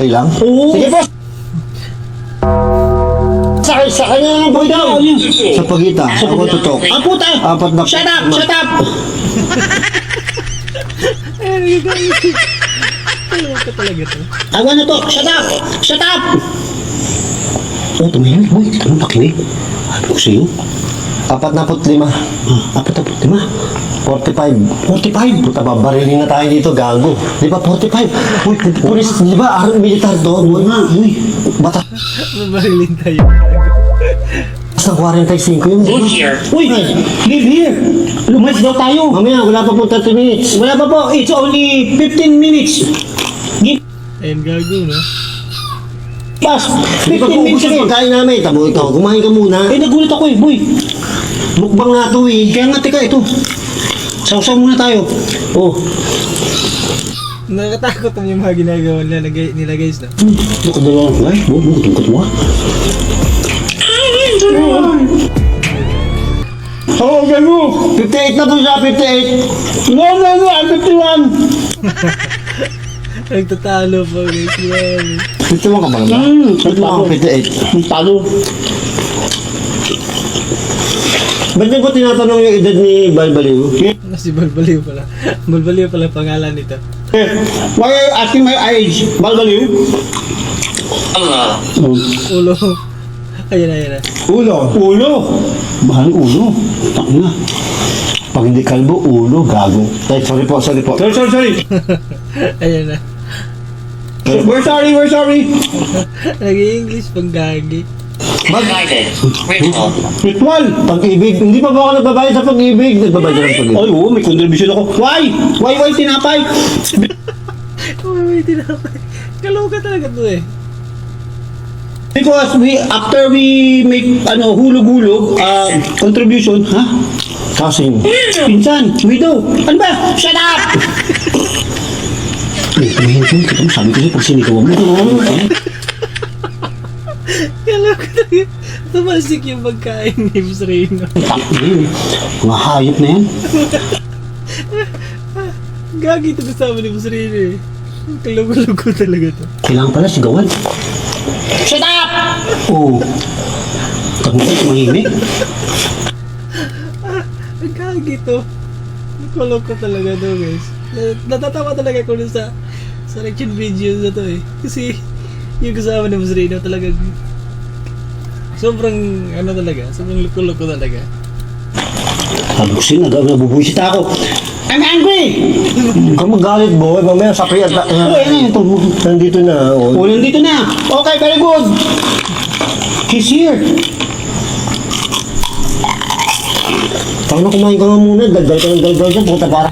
Sa'yo lang? Oo. Sige, boss! Sa kanya lang boy daw! Sa pagita, ako tutok. Ang puta! Apat na... Shut up! Shut up! Ano ka talaga to? Awan na to! Shut up! Shut up! Oh, tumingin. Boy, anong nakinig? Ano ko sa'yo? 45. 45. 45. Puta, babarilin na tayo dito, gago. Di ba, 45? Uy, pulis, di ba, militar doon? Oo nga, uy. Batas Mabarilin tayo. ng 45 yun. Uy, live here. Lumalis daw tayo. Mamaya, wala pa po 30 minutes. Wala pa po. It's only 15 minutes. Give Ayun, gago, no? us Hindi pa 15 po minutes gusto again. pagkain namin. Tamo ikaw, kumain ka muna. Eh, nagulat ako eh, boy. Mukbang nga to eh. Kaya nga, teka, ito. Sausaw muna tayo. Oh, Nakakatakot yung mga ginagawa nila guys, no? ito ka dalawa. Ay, bukod mo. Oh, gago. 58 na po siya, 58. No, I'm 51. Nagtatalo pa guys. Grabe. 51 ka ba naman? Ito ako, 58. Ang talo. Ba't niyo ko tinatanong yung edad ni Balbaliw? Si Balbaliw pala. Balbaliw pala pangalan nito. Why are you asking my age? Balbaliw? Ulo. Ayan. Ulo. Ulo. Mahal ulo. Tangina. Pag hindi kalbo, ulo, gago. Ay, sorry po. Sorry. Ayan na. We're sorry. Nag-i-English pang gagi. Invited. Ritual. Ritual. Pag-ibig. Hindi pa ba ako nagbabayad sa pag-ibig? Nagbabayad ka ng pag-ibig. Ay, oo, may contribution ako. Why tinapay? May tinapay. Kaloka talaga to eh. Because after we make hulog-hulog, contribution, ha? Kasing. Pinsan, widow. Ano ba? Shut up! Tumingin ko. Kita mo, sabi ko sa'yo, pag sinikawan mo. Kaloka talaga. Tumasik yung pagkain ni Miss Reyno. Takbo. Mga hayop na yan. Gagi ito kasama ni Miss Reyno eh. Kalugo-lugo talaga to. Kailangan pala sigawan. Shut up! Oo. Tapos tumahimik. Gagi to. Kaloka talaga to guys. Natatawa talaga ko dun sa reaction videos na to eh. Kasi yung kasama ni Miss Reyno talagang sobrang sobrang luko-luko talaga. Sabi ko sa'yo, nabubuisit ako. I'm angry! Huwag kang magalit, boy. Mamaya sa kaya... Ito, nandito na. Oh, nandito na. Okay, very good. He's here. Paano kumain ka nga muna? Dagdal ka ng dagdal dyan. Puta para.